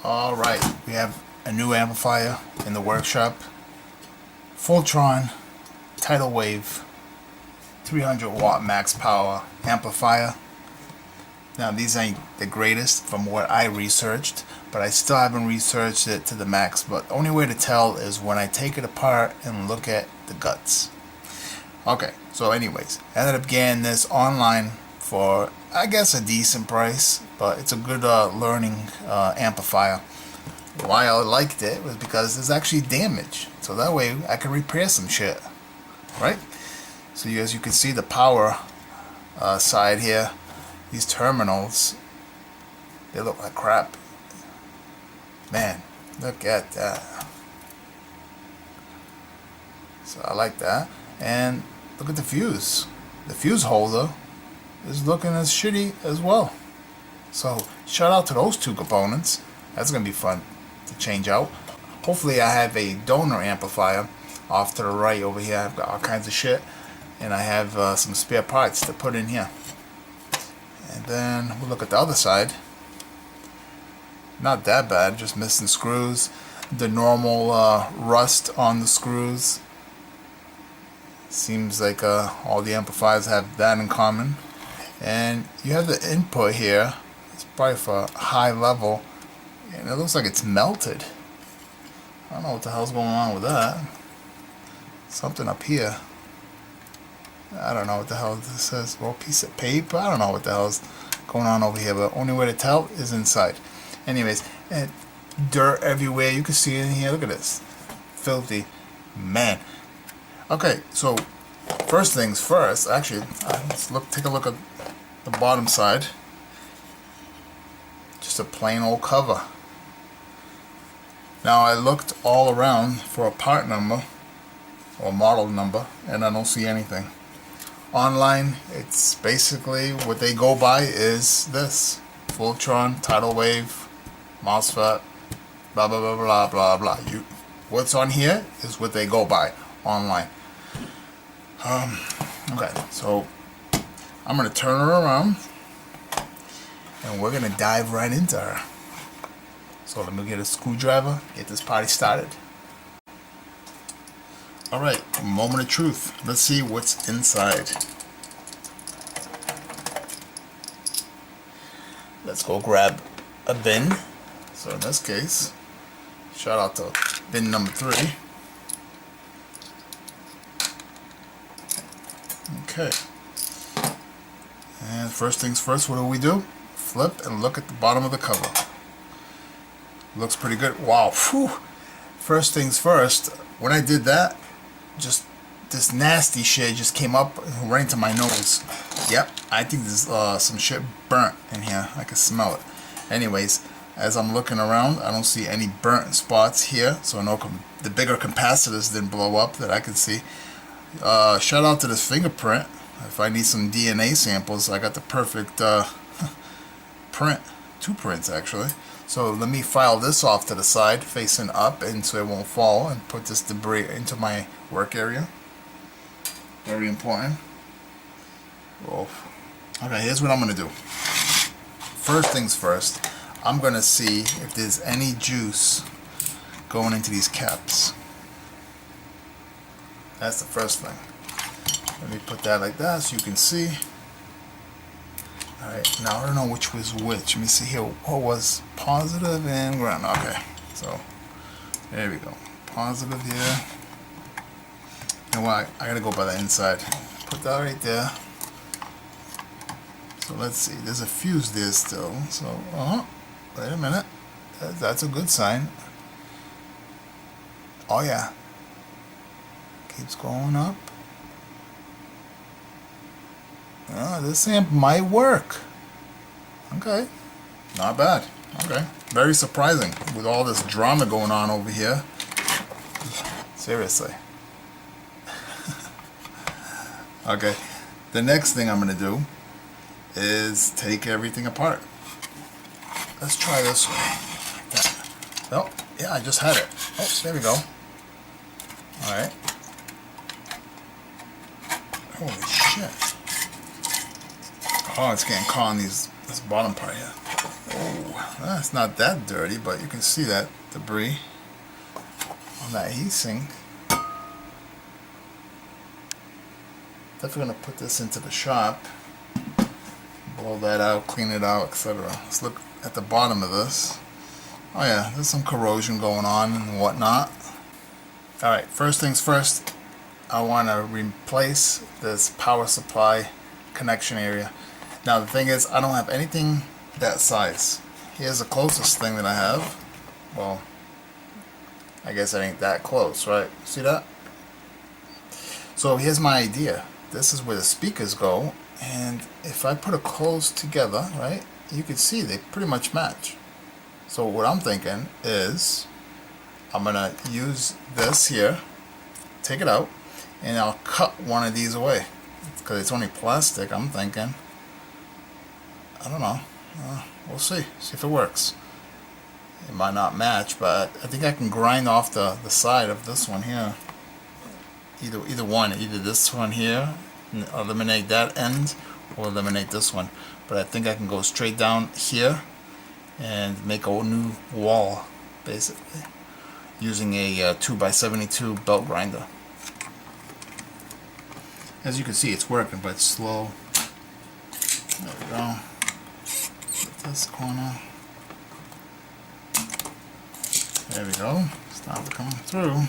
Alright, we have a new amplifier in the workshop. Fultron tidal wave 300 watt max power amplifier. Now these ain't the greatest from what I researched, but I still haven't researched it to the max. But the only way to tell is when I take it apart and look at the guts. Okay, so anyways, I ended up getting this online for, I guess, a decent price, but it's a good learning amplifier. Why I liked it was because there's actually damage, so that way I can repair some shit, right? So as you can see, the power side here, these terminals, they look like crap. Man, look at that. So I like that. And look at the fuse. The fuse holder is looking as shitty as well. So shout out to those two components. That's gonna be fun to change out. Hopefully I have a donor amplifier off to the right over here. I've got all kinds of shit, and I have some spare parts to put in here. And then we'll look at the other side. Not that bad, just missing screws. The normal rust on the screws. Seems like all the amplifiers have that in common. And you have the input here. It's probably for high level, and it looks like it's melted. I don't know what the hell's going on with that. Something up here. I don't know what the hell this says. Well, piece of paper. I don't know what the hell's going on over here, but the only way to tell is inside. Anyways, and dirt everywhere. You can see it in here. Look at this. Filthy. Man. Okay, so first things first. Actually, let's take a look at the bottom side. Just a plain old cover. Now I looked all around for a part number or model number, and I don't see anything. Online, it's basically what they go by is this: Fultron, tidal wave, MOSFET, blah blah blah blah blah blah. What's on here is what they go by online. Okay, so I'm gonna turn her around, and we're gonna dive right into her. So let me get a screwdriver, get this party started. Alright, moment of truth. Let's see what's inside. Let's go grab a bin. So in this case, shout out to bin number 3. Okay. And first things first, what do? Flip and look at the bottom of the cover. Looks pretty good. Wow. Whew. First things first, when I did that, just this nasty shit just came up right into my nose. Yep, I think there's some shit burnt in here. I can smell it. Anyways, as I'm looking around, I don't see any burnt spots here, so no, the bigger capacitors didn't blow up that I can see. Shout out to this fingerprint. If I need some DNA samples, I got the perfect print. 2 prints actually. So let me file this off to the side, facing up, and so it won't fall, and put this debris into my work area. Very important. Whoa. Okay, here's what I'm going to do. First things first, I'm going to see if there's any juice going into these caps. That's the first thing. Let me put that like that so you can see. Alright, now I don't know which was which. Let me see here. What was positive and ground? Okay, so there we go. Positive here. You know what? I gotta go by the inside. Put that right there. So let's see. There's a fuse there still. So, wait a minute. That's a good sign. Oh yeah. Keeps going up. This amp might work. Okay. Not bad. Okay. Very surprising with all this drama going on over here. Seriously. Okay. The next thing I'm going to do is take everything apart. Let's try this way. Oh, yeah, I just had it. Oh, there we go. Alright. Holy shit. Oh, it's getting caught on this bottom part here. Oh, It's not that dirty, but you can see that debris on that heatsink. Definitely going to put this into the shop, blow that out, clean it out, etc. Let's look at the bottom of this. Oh yeah, there's some corrosion going on and whatnot. Alright, first things first, I want to replace this power supply connection area. Now the thing is, I don't have anything that size. Here's the closest thing that I have. Well, I guess it ain't that close, right? See that? So here's my idea. This is where the speakers go, and if I put it close together, right, you can see they pretty much match. So what I'm thinking is I'm gonna use this here, take it out, and I'll cut one of these away because it's only plastic. I'm thinking, I don't know, we'll see if it works. It might not match, but I think I can grind off the side of this one here. Either one, either this one here, eliminate that end, or eliminate this one. But I think I can go straight down here and make a new wall, basically, using a 2x72 belt grinder. As you can see, it's working, but it's slow. There we go. Get this corner. There we go. Stop coming through.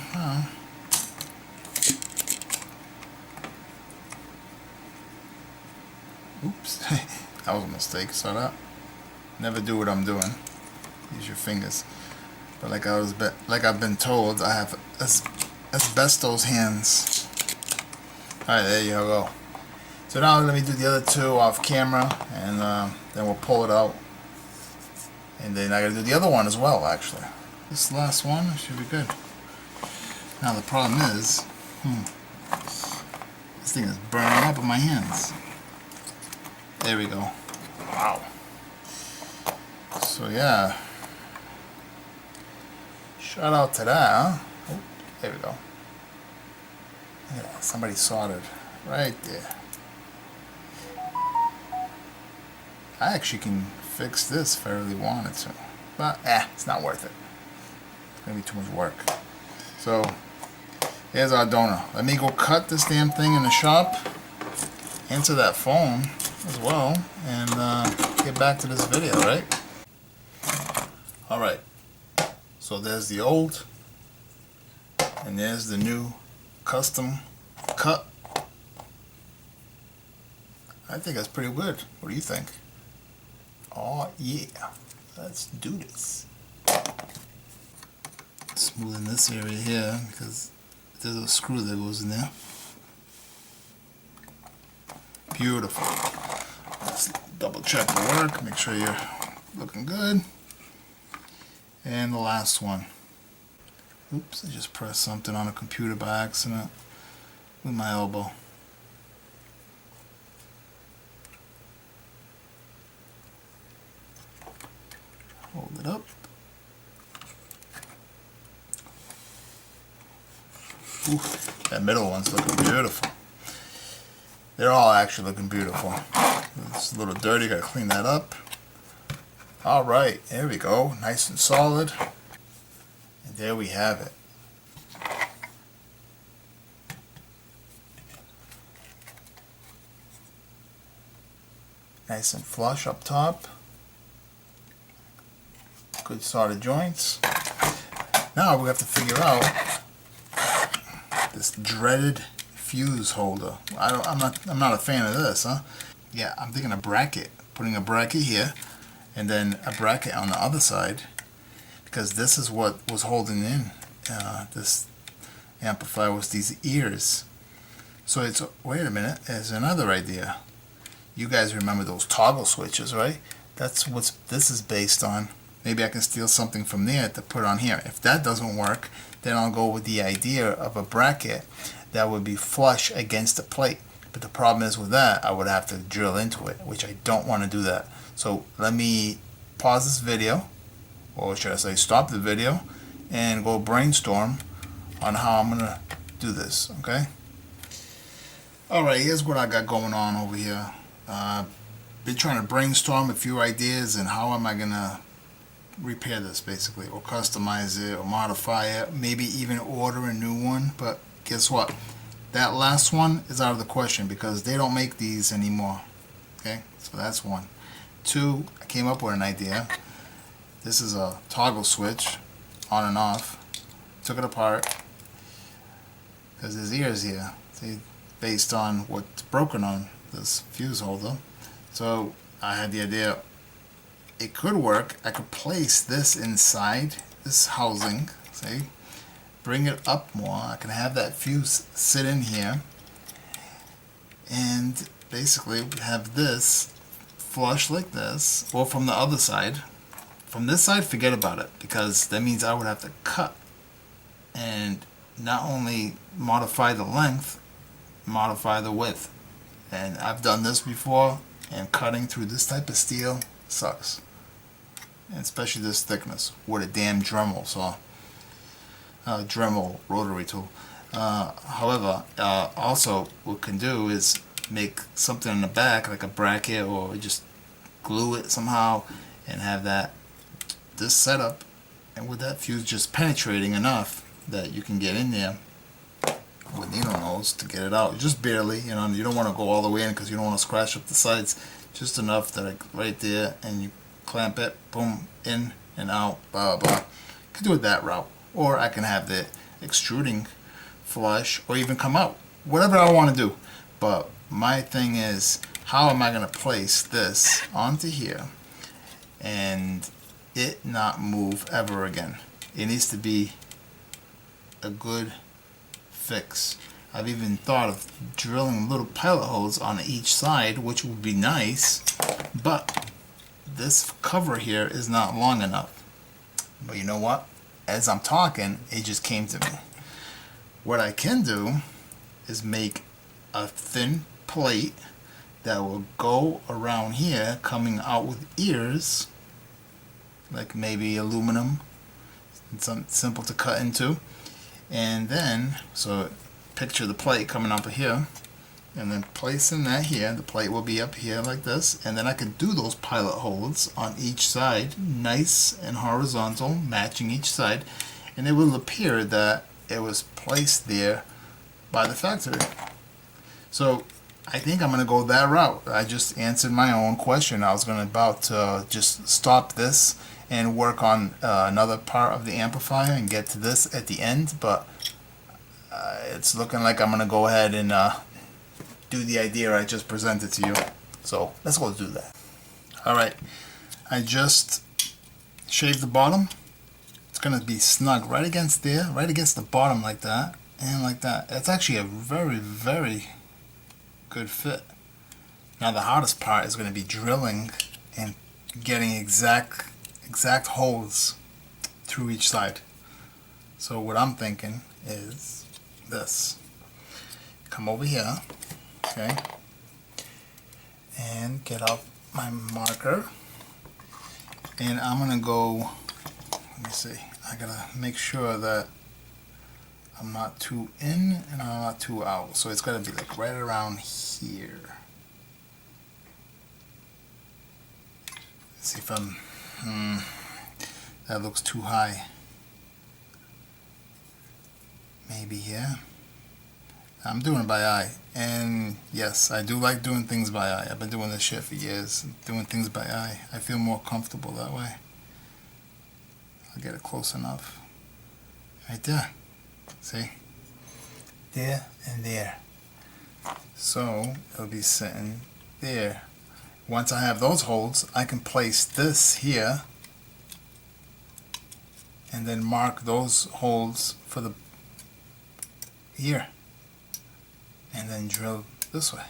Oops, that was a mistake. Saw that? Never do what I'm doing. Use your fingers. But like I've been told, I have asbestos hands. All right, there you go. So now let me do the other two off camera, and then we'll pull it out. And then I gotta do the other one as well. Actually, this last one should be good. Now the problem is, this thing is burning up in my hands. There we go. Wow. So yeah. Shout out to that, huh? Oh, there we go. Yeah, somebody soldered right there. I actually can fix this if I really wanted to. But it's not worth it. It's gonna be too much work. So here's our donor. Let me go cut this damn thing in the shop, answer that phone as well, and get back to this video, right? Alright, so there's the old, and there's the new custom cut. I think that's pretty good. What do you think? Oh yeah, let's do this. Smoothing this area here because there's a screw that goes in there. Beautiful. Let's double check the work, make sure you're looking good. And the last one. Oops, I just pressed something on a computer by accident with my elbow. Hold it up. Ooh, that middle one's looking beautiful. They're all actually looking beautiful. It's a little dirty, gotta clean that up. Alright, there we go. Nice and solid. And there we have it. Nice and flush up top. Good solid joints. Now we have to figure out this dreaded fuse holder. I'm not a fan of this, huh? Yeah, I'm thinking a bracket. Putting a bracket here, and then a bracket on the other side, because this is what was holding in this amplifier, was these ears. So it's, wait a minute, there's another idea. You guys remember those toggle switches, right? That's what this is based on. Maybe I can steal something from there to put on here. If that doesn't work, then I'll go with the idea of a bracket that would be flush against the plate. But the problem is with that, I would have to drill into it, which I don't want to do that. So let me pause this video, or should I say stop the video, and go brainstorm on how I'm going to do this, okay? Alright, here's what I got going on over here. Been trying to brainstorm a few ideas and how am I going to repair this basically, or customize it, or modify it, maybe even order a new one. But guess what? That last one is out of the question because they don't make these anymore. Okay, so that's one. Two, I came up with an idea. This is a toggle switch, on and off. Took it apart because there's ears here, see, based on what's broken on this fuse holder. So I had the idea it could work. I could place this inside this housing, see, bring it up more. I can have that fuse sit in here and basically have this flush like this, or from the other side. From this side, forget about it, because that means I would have to cut and not only modify the length, modify the width. And I've done this before, and cutting through this type of steel sucks, and especially this thickness with a damn Dremel saw, Dremel rotary tool. However, also what we can do is make something in the back, like a bracket, or just glue it somehow and have that this setup, and with that fuse just penetrating enough that you can get in there with needle nose to get it out, just barely, you know. You don't want to go all the way in because you don't want to scratch up the sides, just enough that right there, and you clamp it, boom, in and out, blah blah. I can do it that route, or I can have the extruding flush, or even come out, whatever I want to do. But my thing is, how am I going to place this onto here and it not move ever again? It needs to be a good fix. I've even thought of drilling little pilot holes on each side, which would be nice, but this cover here is not long enough. But you know what? As I'm talking, it just came to me. What I can do is make a thin plate that will go around here, coming out with ears, like maybe aluminum, and something simple to cut into. And then, so picture the plate coming up here, and then placing that here. The plate will be up here like this, and then I can do those pilot holes on each side, nice and horizontal, matching each side, and it will appear that it was placed there by the factory. So I think I'm going to go that route. I just answered my own question. I was about to just stop this and work on another part of the amplifier and get to this at the end, but it's looking like I'm going to go ahead and do the idea I just presented to you. So let's go do that. Alright, I just shaved the bottom. It's going to be snug right against there, right against the bottom like that, and like that. It's actually a very, very good fit. Now the hardest part is going to be drilling and getting exact holes through each side. So what I'm thinking is this. Come over here, okay, and get out my marker, and I'm gonna go, let me see, I gotta make sure that I'm not too in and I'm not too out, so it's gotta be like right around here. Let's see if I'm, that looks too high. Maybe here. I'm doing it by eye, and yes, I do like doing things by eye. I've been doing this shit for years, doing things by eye. I feel more comfortable that way. I'll get it close enough. Right there. See? There and there. So it'll be sitting there. Once I have those holes, I can place this here and then mark those holes for the here, and then drill this way.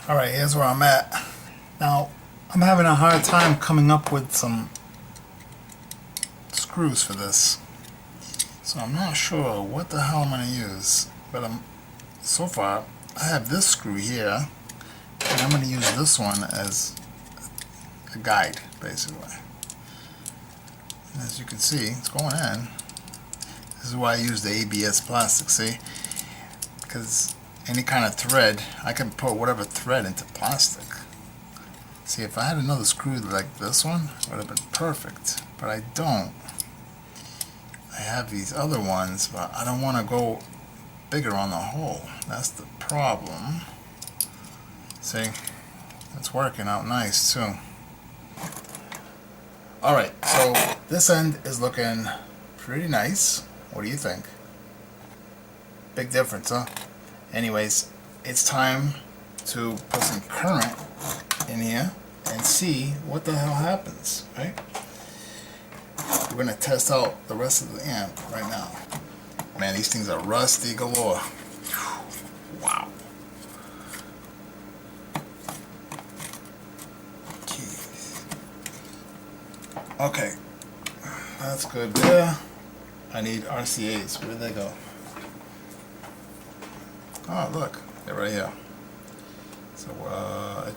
Alright, here's where I'm at. Now, I'm having a hard time coming up with some screws for this. So I'm not sure what the hell I'm going to use. But so far, I have this screw here, and I'm going to use this one as a guide, basically. And as you can see, it's going in. This is why I use the ABS plastic, see? Because any kind of thread, I can put whatever thread into plastic. See, if I had another screw like this one, it would have been perfect. But I don't. I have these other ones, but I don't want to go bigger on the hole. That's the problem. See, it's working out nice too. Alright, so this end is looking pretty nice. What do you think? Big difference, huh? Anyways, it's time to put some current in here and see what the hell happens, right? We're going to test out the rest of the amp right now. Man, these things are rusty galore. Wow. Jeez. Okay, that's good there. I need RCAs. Where did they go? Oh, look, they're right here. So, I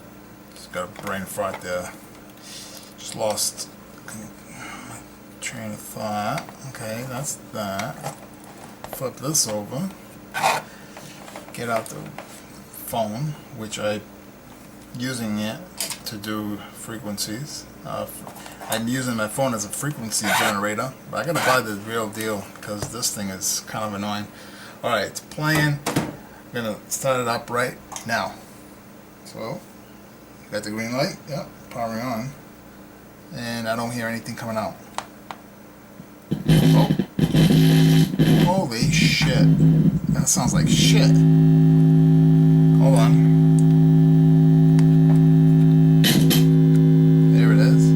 just got a brain fart there. Just lost my train of thought. Okay, that's that. Flip this over. Get out the phone, which I'm using it to do frequencies. I'm using my phone as a frequency generator, but I gotta buy the real deal because this thing is kind of annoying. Alright, it's playing. I'm gonna start it up right now. So, got the green light, yep, powering on. And I don't hear anything coming out. Oh. Holy shit. That sounds like shit. Hold on. There it is.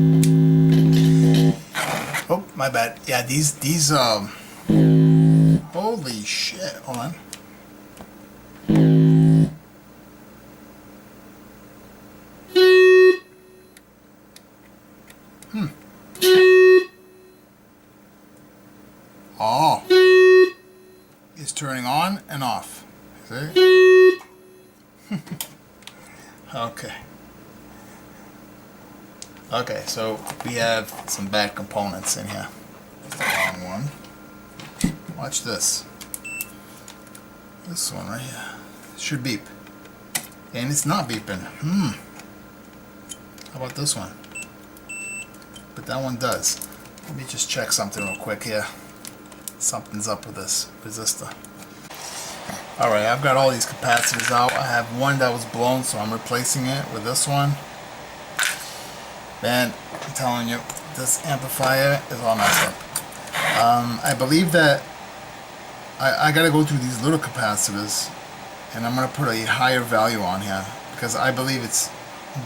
Oh, my bad. Yeah, these holy shit. Hold on. Oh, it's turning on and off. See? Okay. Okay, so we have some bad components in here. That's the wrong one. Watch this. This one right here. It should beep. And it's not beeping. How about this one? But that one does. Let me just check something real quick here. Something's up with this resistor. Alright, I've got all these capacitors out. I have one that was blown, so I'm replacing it with this one. Man, I'm telling you, this amplifier is all messed up. I believe that I gotta go through these little capacitors, and I'm gonna put a higher value on here, because I believe it's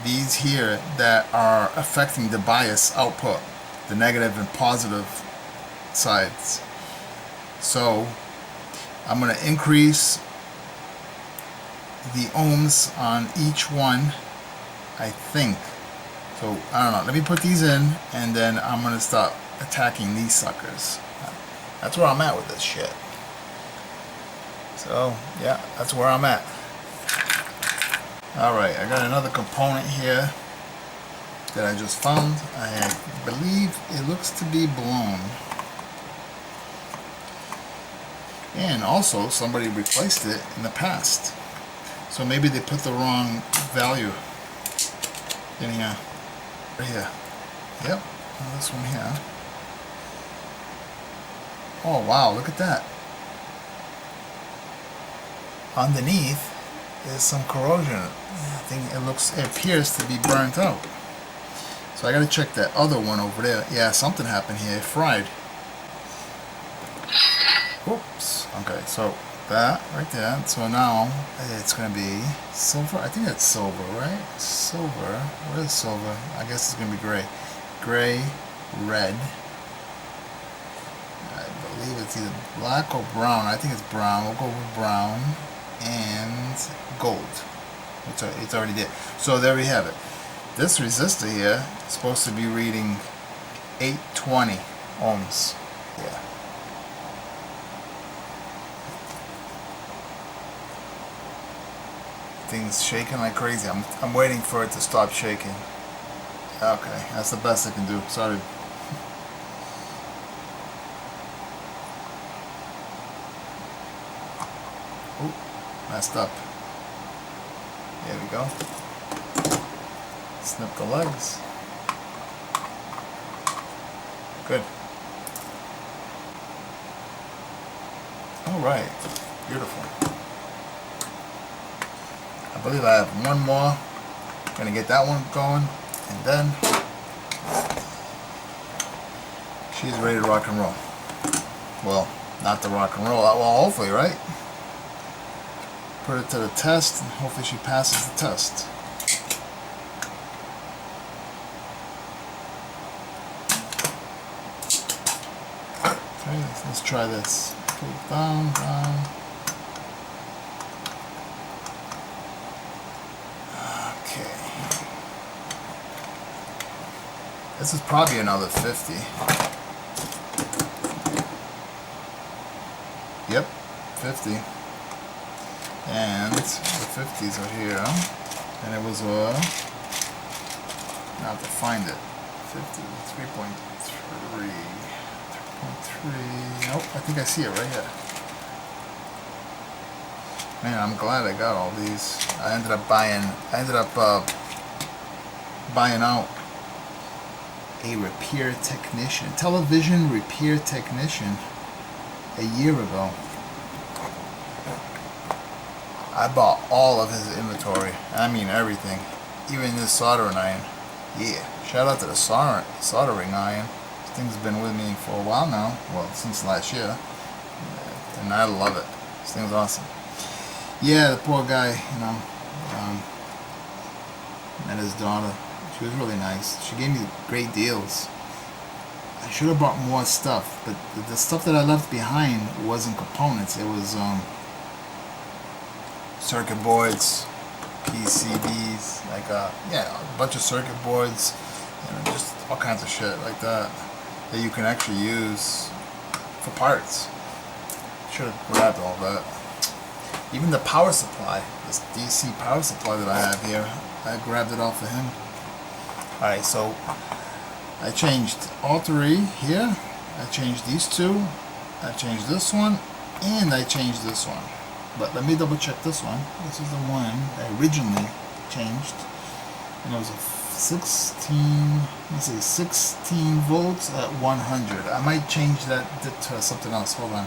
these here that are affecting the bias output, the negative and positive sides. So I'm going to increase the ohms on each one, I think. So I don't know, let me put these in and then I'm going to start attacking these suckers. That's where I'm at with this shit. So yeah, that's where I'm at. Alright, I got another component here that I just found. I believe it looks to be blown. And also somebody replaced it in the past. So maybe they put the wrong value in here. Right here. Yep. And this one here. Oh wow, look at that. Underneath is some corrosion. I think it appears to be burnt out. So I gotta check that other one over there. Yeah, something happened here. It fried. Oops. Okay, so that right there. So now it's gonna be silver. I think that's silver, right? Silver. What is silver? I guess it's gonna be gray. Gray, red. I believe it's either black or brown. I think it's brown. We'll go with brown and gold. It's already there. So there we have it. This resistor here is supposed to be reading 820 ohms. Yeah. Thing's shaking like crazy. I'm waiting for it to stop shaking. Okay, that's the best I can do. Sorry. Ooh, messed up. There we go. snip the legs. Good. Alright, beautiful. I believe I have one more. Gonna get that one going, and then she's ready to rock and roll. Well, not to rock and roll. Well, hopefully, right? Put it to the test, and hopefully she passes the test. Okay, let's try this. Pull it down, down. Okay. This is probably another 50. Yep, 50. And the 50s are here. And it was now to find it. 50, 3.3. 3.3. Nope, I think I see it right here. Man, I'm glad I got all these. I ended up buying out a repair technician, television repair technician, a year ago. I bought all of his inventory. I mean everything, even this soldering iron. Yeah, shout out to the soldering iron. This thing's been with me for a while now. Well, since last year, and I love it. This thing's awesome. Yeah, the poor guy, you know, met his daughter. She was really nice. She gave me great deals. I should have bought more stuff, but the stuff that I left behind wasn't components. It was circuit boards, PCBs, like yeah, a bunch of circuit boards, you know, just all kinds of shit like that that you can actually use for parts. Should have grabbed all that. Even the power supply, this DC power supply that I have here, I grabbed it off of him. Alright, so I changed all three here. I changed these two. I changed this one, and I changed this one. But let me double check this one. This is the one I originally changed, and it was a 16. Let's see, 16 volts at 100. I might change that to something else. Hold on.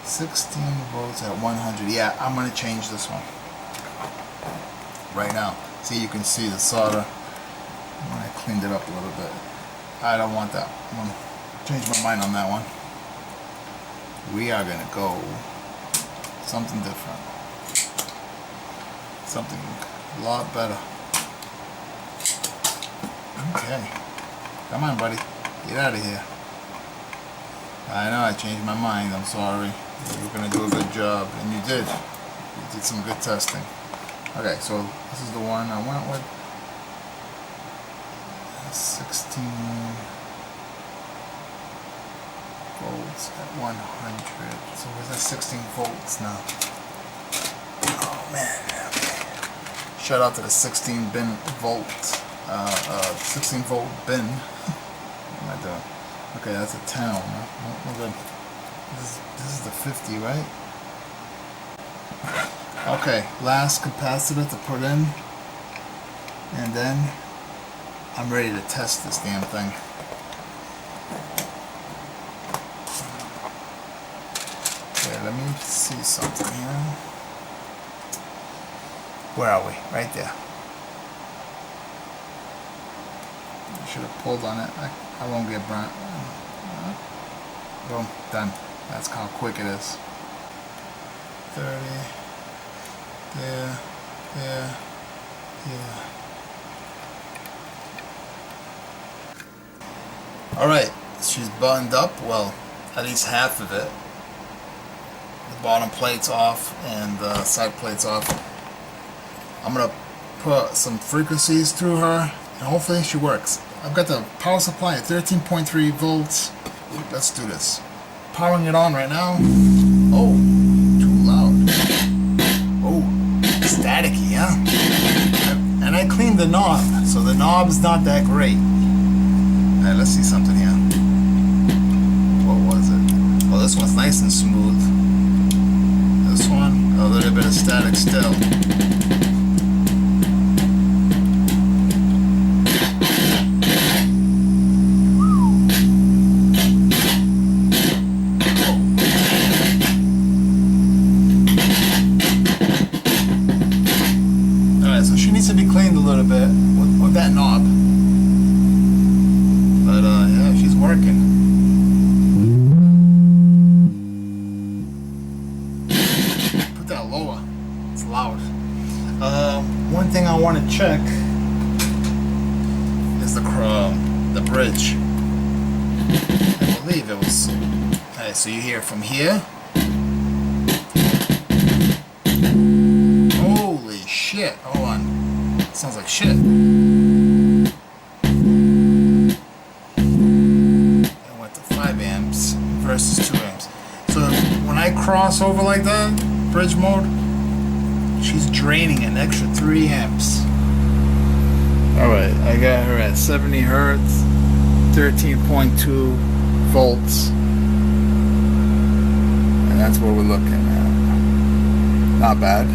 16 volts at 100. Yeah, I'm gonna change this one right now. See, you can see the solder. When I cleaned it up a little bit. I don't want that. I'm gonna change my mind on that one. We are gonna go something different. Something a lot better. Okay. Come on, buddy. Get out of here. I know I changed my mind. I'm sorry. You were gonna do a good job, and you did. You did some good testing. Okay, so this is the one I went with. 16 volts at 100. So where's that 16 volts now? Oh man. Okay. Shout out to the 16 volt 16 volt bin. What am I doing? Okay, that's a 10 ohm. No good. This is the 50, right? Okay, last capacitor to put in, and then I'm ready to test this damn thing. Okay, let me see something here. Where are we? Right there. I should have pulled on it. I won't get burnt. Boom, done. That's how quick it is. 30. There. There. There. Alright, she's buttoned up, well, at least half of it. The bottom plate's off and the side plate's off. I'm going to put some frequencies through her and hopefully she works. I've got the power supply at 13.3 volts. Let's do this. Powering it on right now. Oh, too loud. Oh, staticky, huh? And I cleaned the knob, so the knob's not that great. Alright, let's see something here. What was it? Oh, this one's nice and smooth. This one, a little bit of static still. knob. But yeah, she's working. Put that lower. It's loud. One thing I want to check is the bridge. I believe it was. Okay, so you hear from here. Holy shit! Hold on. Sounds like shit. It went to 5 amps versus 2 amps. So when I cross over like that, bridge mode, she's draining an extra 3 amps. Alright, I got her at 70 hertz, 13.2 volts. And that's what we're looking at. Not bad.